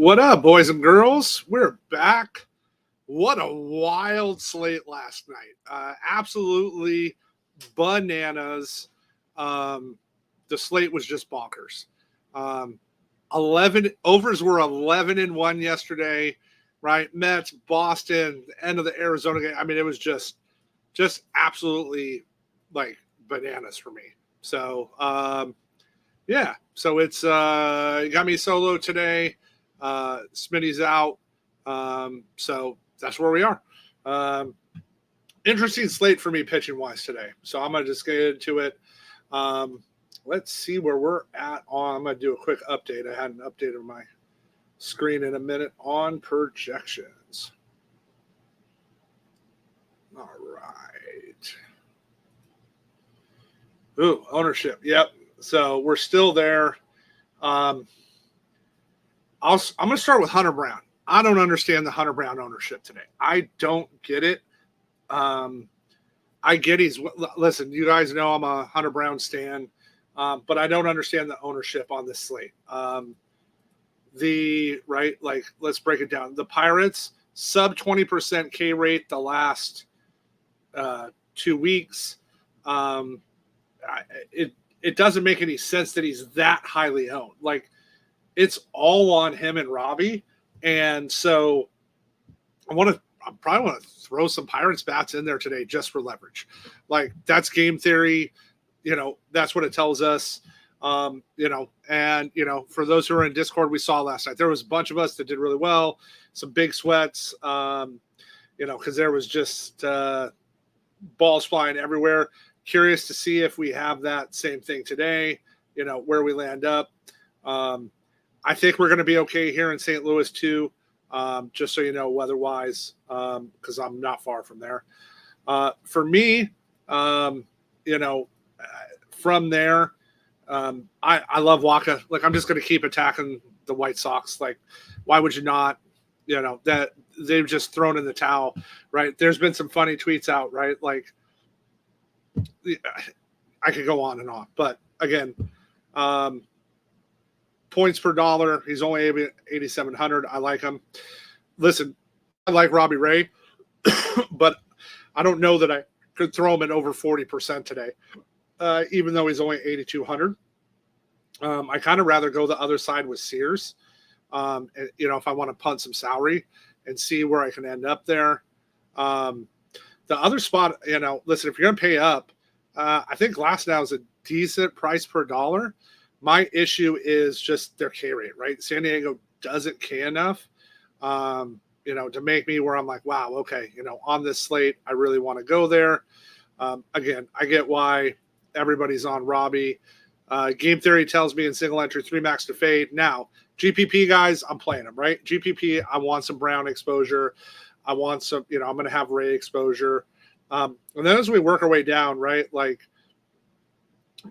What up, boys and girls? We're back. What a wild slate last night. Absolutely bananas. The slate was just bonkers. 11 overs were 11-1 yesterday, right? Mets, Boston, end of the Arizona game. I mean, it was just absolutely like bananas for me. So, yeah. So it's got me solo today. Smitty's out. So that's where we are. Interesting slate for me pitching wise today. So I'm going to just get into it. Let's see where we're at I'm going to do a quick update. I hadn't updated my screen in a minute on projections. All right. Ooh, ownership. Yep. So we're still there. I'm going to start with Hunter Brown. I don't understand the Hunter Brown ownership today. I don't get it. I get listen, you guys know I'm a Hunter Brown stan, but I don't understand the ownership on this slate. Let's break it down. The Pirates, sub 20% K rate the last 2 weeks. It doesn't make any sense that he's that highly owned. Like, it's all on him and Robbie. And so I probably want to throw some Pirates bats in there today just for leverage. Like, that's game theory. That's what it tells us. For those who are in Discord, we saw last night, there was a bunch of us that did really well. Some big sweats, because there was just balls flying everywhere. Curious to see if we have that same thing today, where we land up. I think we're going to be okay here in St. Louis too, just so you know, weather-wise, because I'm not far from there. For me, from there, I love Waka. Like, I'm just going to keep attacking the White Sox. Like, why would you not? That they've just thrown in the towel, right? There's been some funny tweets out, right? Like, I could go on and on, but again, points per dollar, he's only 8,700. I like him. Listen, I like Robbie Ray, but I don't know that I could throw him at over 40% today, even though he's only 8,200. I kind of rather go the other side with Sears, if I want to punt some salary and see where I can end up there. The other spot, listen, if you're going to pay up, I think Glasnow is a decent price per dollar. My issue is just their K rate, right? San Diego doesn't K enough, to make me where I'm like, wow, okay, on this slate, I really want to go there. Again, I get why everybody's on Robbie. Game theory tells me in single entry 3 max to fade. Now, GPP guys, I'm playing them, right? GPP, I want some Brown exposure. I want some, I'm going to have Ray exposure. And then as we work our way down, right, like,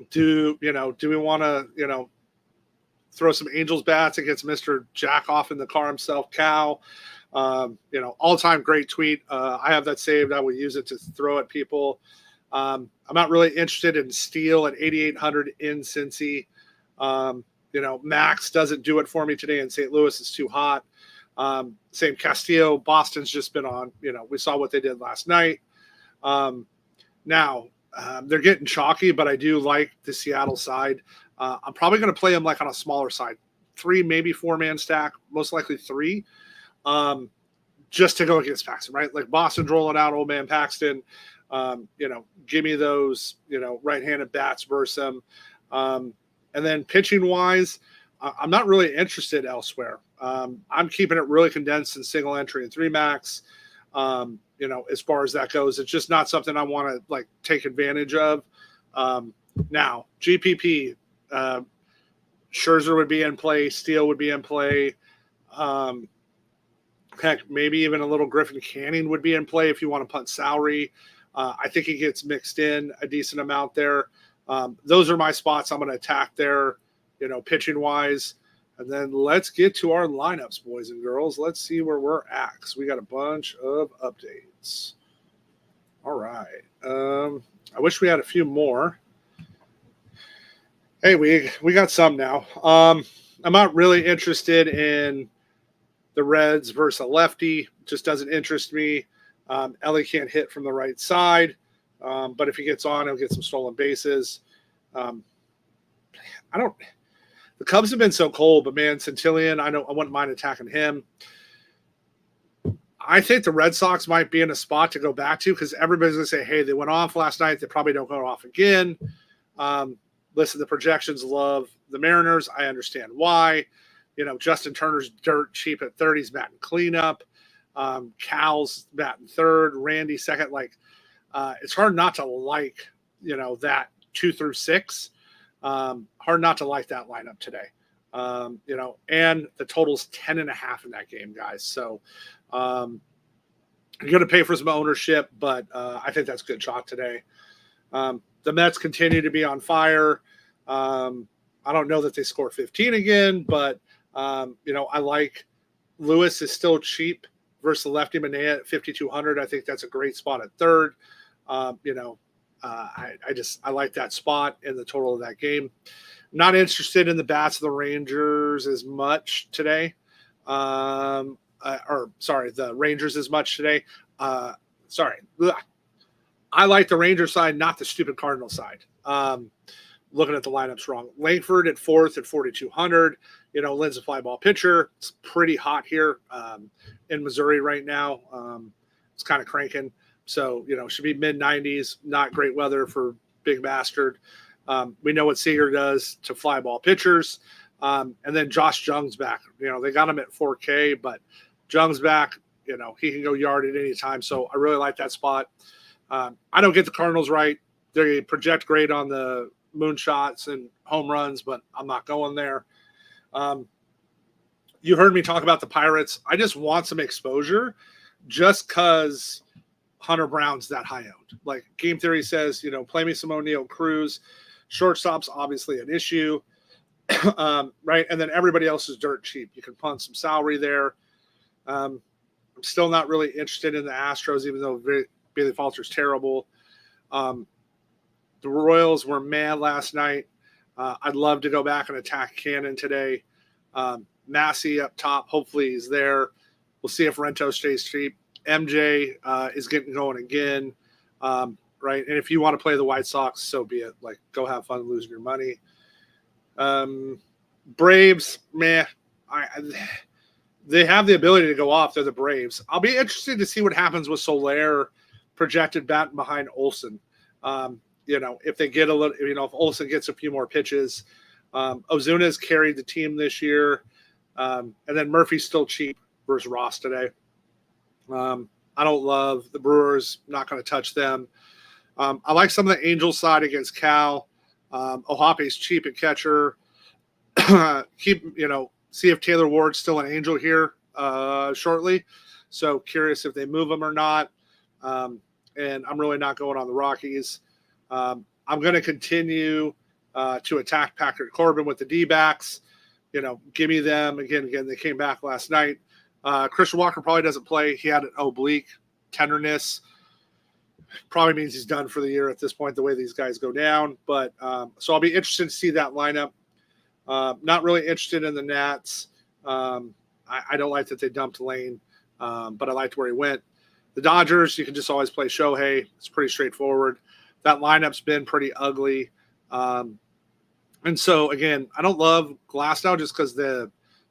do we want to, throw some Angels bats against Mr. Jack off in the car himself, Cal? All-time great tweet. I have that saved. I will use it to throw at people. I'm not really interested in Steele at 8,800 in Cincy. Max doesn't do it for me today in St. Louis. It's too hot. Same Castillo. Boston's just been on. We saw what they did last night. Now, they're getting chalky, but I do like the Seattle side. I'm probably going to play them like on a smaller side, 3, maybe 4-man stack, most likely 3, just to go against Paxton, right? Like, Boston's rolling out old man Paxton. Give me those, right-handed bats versus them. And then pitching wise, I'm not really interested elsewhere. I'm keeping it really condensed in single entry and 3 max. As far as that goes, it's just not something I want to like take advantage of. Now, GPP, Scherzer would be in play, Steele would be in play. Heck, maybe even a little Griffin Canning would be in play if you want to punt salary. I think he gets mixed in a decent amount there. Those are my spots I'm going to attack there, pitching wise. And then let's get to our lineups, boys and girls. Let's see where we're at, because we got a bunch of updates. All right. I wish we had a few more. Hey, we got some now. I'm not really interested in The Reds versus a lefty just doesn't interest me. Ellie can't hit from the right side, but if he gets on, he'll get some stolen bases. The Cubs have been so cold, but man, Centillion, I wouldn't mind attacking him. I think the Red Sox might be in a spot to go back to because everybody's going to say, hey, they went off last night. They probably don't go off again. Listen, the projections love the Mariners. I understand why. Justin Turner's dirt cheap at 30. He's batting cleanup. Cal's batting third. Randy second. It's hard not to like, that 2 through 6. Hard not to like that lineup today. And the total's 10.5 in that game, guys. So you're going to pay for some ownership, but I think that's good chalk today. The Mets continue to be on fire. I don't know that they score 15 again, but I like Lewis is still cheap versus the lefty Manaea at 5,200. I think that's a great spot at third. I like that spot in the total of that game. Not interested in the bats of the Rangers as much today. The Rangers as much today. I like the Rangers side, not the stupid Cardinal side. Looking at the lineups wrong. Langford at fourth at 4,200. Lynn's a fly ball pitcher. It's pretty hot here in Missouri right now. It's kind of cranking. So, should be mid-90s. Not great weather for Big Bastard. We know what Seager does to fly ball pitchers. And then Josh Jung's back. They got him at 4K, but Jung's back. He can go yard at any time. So I really like that spot. I don't get the Cardinals right. They project great on the MoonShots and home runs, but I'm not going there. You heard me talk about the Pirates. I just want some exposure just because Hunter Brown's that high owned. Like Game Theory says, play me some O'Neill Cruz. Shortstop's obviously an issue. Right? And then everybody else is dirt cheap. You can punt some salary there. I'm still not really interested in the Astros, even though Bailey Falter's terrible. The Royals were mad last night. I'd love to go back and attack Cannon today. Massey up top. Hopefully he's there. We'll see if Rento stays cheap. MJ is getting going again. Right? And if you want to play the White Sox, so be it. Go have fun losing your money. Braves, meh. They have the ability to go off. They're the Braves. I'll be interested to see what happens with Soler projected batting behind Olsen. If they get a little, if Olsen gets a few more pitches. Ozuna's carried the team this year. And then Murphy's still cheap versus Ross today. I don't love the Brewers. Not going to touch them. I like some of the Angels side against Cal. Ohape's cheap at catcher. See if Taylor Ward's still an Angel here shortly. So curious if they move him or not. And I'm really not going on the Rockies. I'm going to continue to attack Patrick Corbin with the D-backs. Give me them. Again, they came back last night. Christian Walker probably doesn't play. He had an oblique tenderness. Probably means he's done for the year at this point, the way these guys go down. But so I'll be interested to see that lineup. Not really interested in the Nats. I don't like that they dumped Lane, but I liked where he went. The Dodgers, you can just always play Shohei. It's pretty straightforward. That lineup's been pretty ugly. And so, again, I don't love Glasnow just because the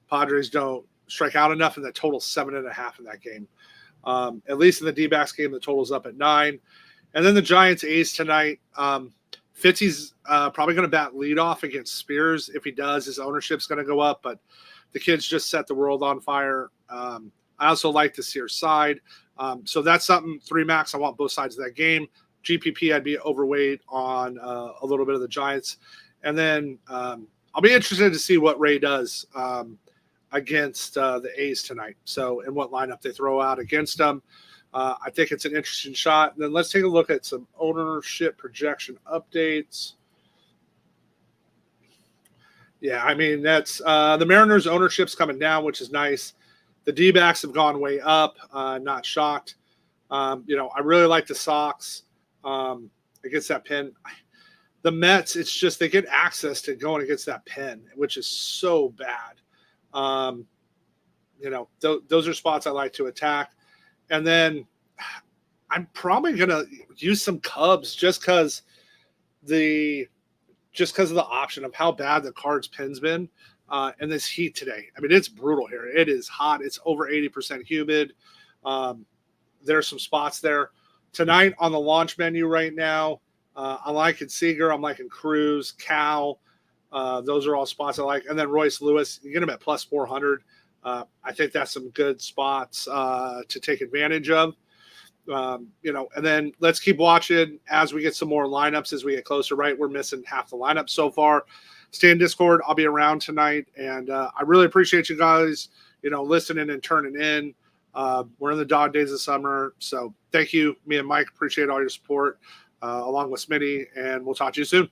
Padres don't strike out enough, and the total's 7.5 in that game. At least in the D-backs game, the total's up at 9. And then the Giants-A's tonight. Fitzy's probably going to bat leadoff against Spears. If he does, his ownership's going to go up, but the kids just set the world on fire. I also like the Sears side. So that's something, 3 max. I want both sides of that game. GPP, I'd be overweight on a little bit of the Giants. And then I'll be interested to see what Ray does against the A's tonight. So, and what lineup they throw out against them. I think it's an interesting shot. And then let's take a look at some ownership projection updates. Yeah, I mean, that's the Mariners' ownership's coming down, which is nice. The D-backs have gone way up. Not shocked. I really like the Sox against that pin. The Mets, it's just they get access to going against that pin, which is so bad. those are spots I like to attack. And then I'm probably going to use some Cubs just because of the option of how bad the Cards pin's been and this heat today. I mean, it's brutal here. It is hot. It's over 80% humid. There's some spots there. Tonight on the launch menu right now, I'm liking Seager. I'm liking Cruz, Cal. Those are all spots I like. And then Royce Lewis, you get him at plus 400. I think that's some good spots to take advantage of. And then let's keep watching as we get some more lineups as we get closer, right? We're missing half the lineup so far. Stay in Discord. I'll be around tonight. And I really appreciate you guys, listening and turning in. We're in the dog days of summer. So thank you. Me and Mike appreciate all your support along with Smitty, and we'll talk to you soon.